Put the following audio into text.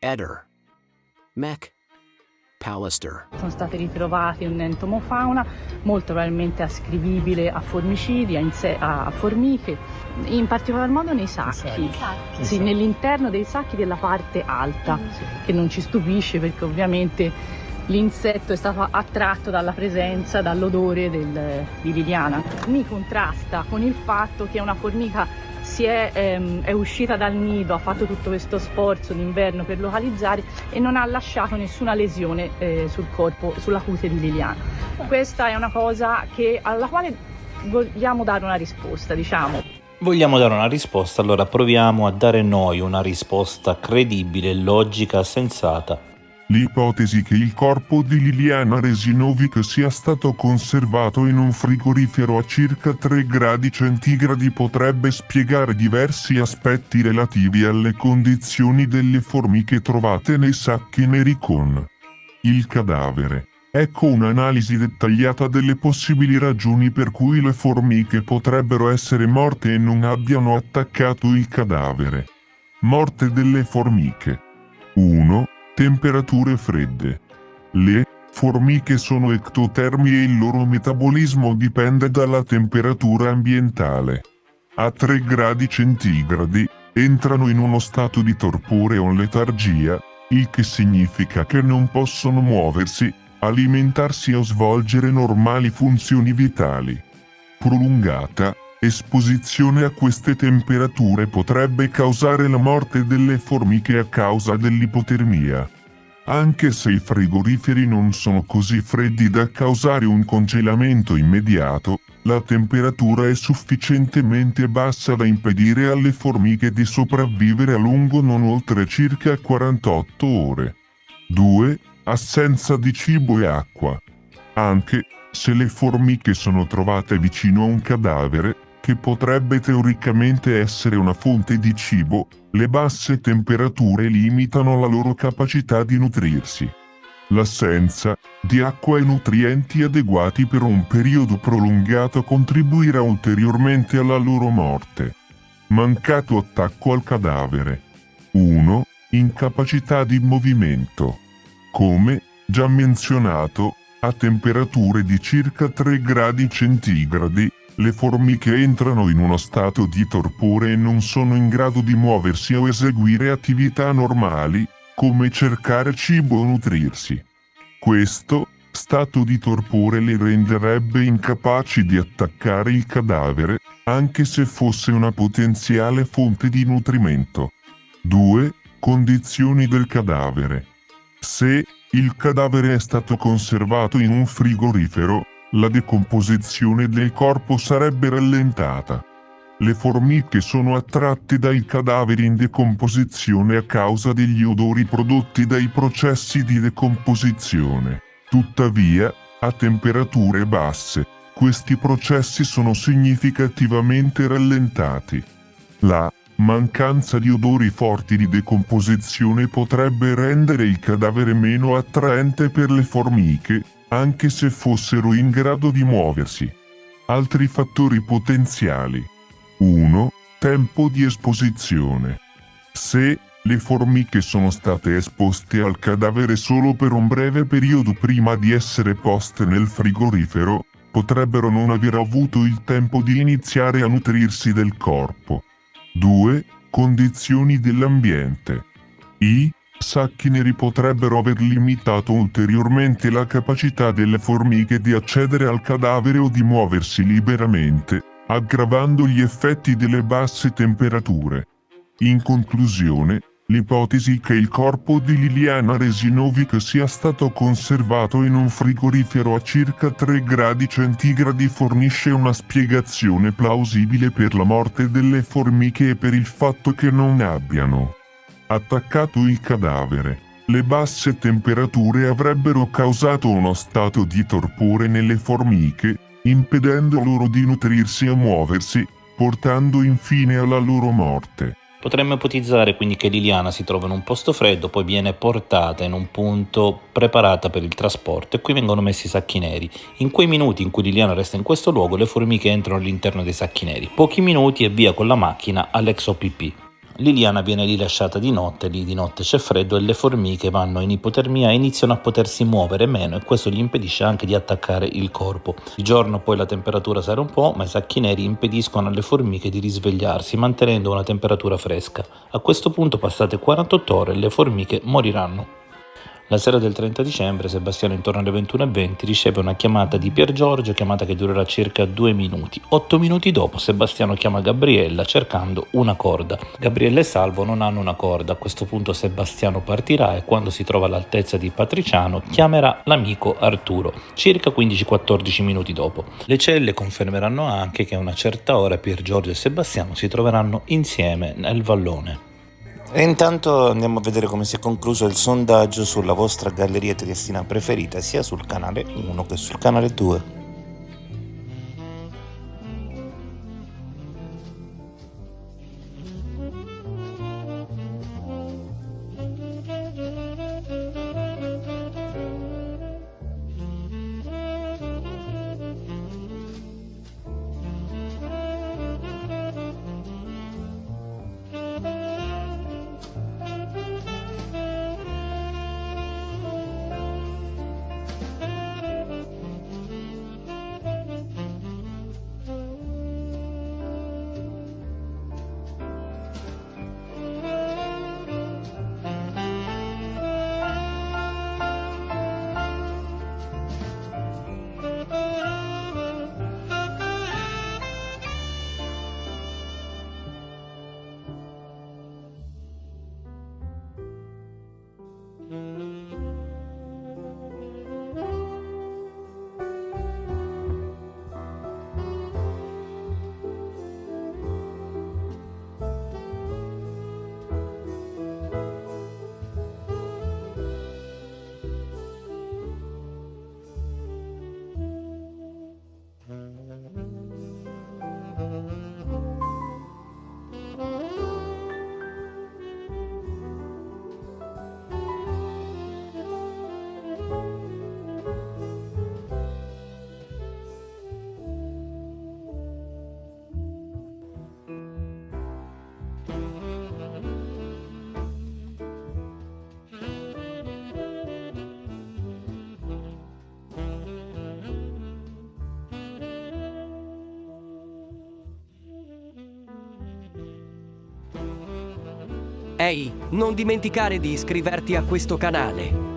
Eder, Mech, Pallister. Sono state ritrovate un'entomofauna molto probabilmente ascrivibile a formicidi, a formiche, in particolar modo nei sacchi. Sì, nell'interno dei sacchi della parte alta, che non ci stupisce perché ovviamente l'insetto è stato attratto dalla presenza, dall'odore di Liliana. Mi contrasta con il fatto che una formica è uscita dal nido, ha fatto tutto questo sforzo d'inverno per localizzare e non ha lasciato nessuna lesione sul corpo, sulla cute di Liliana. Questa è una cosa alla quale vogliamo dare una risposta, diciamo. Vogliamo dare una risposta, allora proviamo a dare noi una risposta credibile, logica, sensata. L'ipotesi che il corpo di Liliana Resinovic sia stato conservato in un frigorifero a circa 3 gradi centigradi potrebbe spiegare diversi aspetti relativi alle condizioni delle formiche trovate nei sacchi neri con il cadavere. Ecco un'analisi dettagliata delle possibili ragioni per cui le formiche potrebbero essere morte e non abbiano attaccato il cadavere. Morte delle formiche. 1. Temperature fredde. Le formiche sono ectotermi e il loro metabolismo dipende dalla temperatura ambientale. A 3 gradi centigradi entrano in uno stato di torpore o letargia, il che significa che non possono muoversi, alimentarsi o svolgere normali funzioni vitali. Prolungata esposizione a queste temperature potrebbe causare la morte delle formiche a causa dell'ipotermia. Anche se i frigoriferi non sono così freddi da causare un congelamento immediato, la temperatura è sufficientemente bassa da impedire alle formiche di sopravvivere a lungo non oltre circa 48 ore. 2. Assenza di cibo e acqua. Anche se le formiche sono trovate vicino a un cadavere, che potrebbe teoricamente essere una fonte di cibo, le basse temperature limitano la loro capacità di nutrirsi. L'assenza di acqua e nutrienti adeguati per un periodo prolungato contribuirà ulteriormente alla loro morte. Mancato attacco al cadavere. 1. Incapacità di movimento. Come già menzionato, a temperature di circa 3 gradi centigradi, le formiche entrano in uno stato di torpore e non sono in grado di muoversi o eseguire attività normali, come cercare cibo o nutrirsi. Questo stato di torpore le renderebbe incapaci di attaccare il cadavere, anche se fosse una potenziale fonte di nutrimento. 2. Condizioni del cadavere. Se il cadavere è stato conservato in un frigorifero, la decomposizione del corpo sarebbe rallentata. Le formiche sono attratte dai cadaveri in decomposizione a causa degli odori prodotti dai processi di decomposizione. Tuttavia, a temperature basse, questi processi sono significativamente rallentati. La mancanza di odori forti di decomposizione potrebbe rendere il cadavere meno attraente per le formiche, anche se fossero in grado di muoversi. Altri fattori potenziali. 1. Tempo di esposizione. Se le formiche sono state esposte al cadavere solo per un breve periodo prima di essere poste nel frigorifero, potrebbero non aver avuto il tempo di iniziare a nutrirsi del corpo. 2. Condizioni dell'ambiente. I sacchi neri potrebbero aver limitato ulteriormente la capacità delle formiche di accedere al cadavere o di muoversi liberamente, aggravando gli effetti delle basse temperature. In conclusione, l'ipotesi che il corpo di Liliana Resinovic sia stato conservato in un frigorifero a circa 3 gradi centigradi fornisce una spiegazione plausibile per la morte delle formiche e per il fatto che non abbiano attaccato il cadavere. Le basse temperature avrebbero causato uno stato di torpore nelle formiche, impedendo loro di nutrirsi e muoversi, portando infine alla loro morte. Potremmo ipotizzare quindi che Liliana si trova in un posto freddo, poi viene portata in un punto preparata per il trasporto e qui vengono messi i sacchi neri. In quei minuti in cui Liliana resta in questo luogo, le formiche entrano all'interno dei sacchi neri. Pochi minuti e via con la macchina all'ex OPP. Liliana viene rilasciata di notte, lì di notte c'è freddo e le formiche vanno in ipotermia e iniziano a potersi muovere meno e questo gli impedisce anche di attaccare il corpo. Di giorno poi la temperatura sale un po', ma i sacchi neri impediscono alle formiche di risvegliarsi, mantenendo una temperatura fresca. A questo punto, passate 48 ore, le formiche moriranno. La sera del 30 dicembre, Sebastiano intorno alle 21:20 riceve una chiamata di Pier Giorgio, chiamata che durerà circa 2 minuti. 8 minuti dopo Sebastiano chiama Gabriella cercando una corda. Gabriella e Salvo non hanno una corda, a questo punto Sebastiano partirà e quando si trova all'altezza di Patriciano chiamerà l'amico Arturo, circa 15-14 minuti dopo. Le celle confermeranno anche che a una certa ora Pier Giorgio e Sebastiano si troveranno insieme nel vallone. E intanto andiamo a vedere come si è concluso il sondaggio sulla vostra galleria triestina preferita sia sul canale 1 che sul canale 2. Ehi, non dimenticare di iscriverti a questo canale.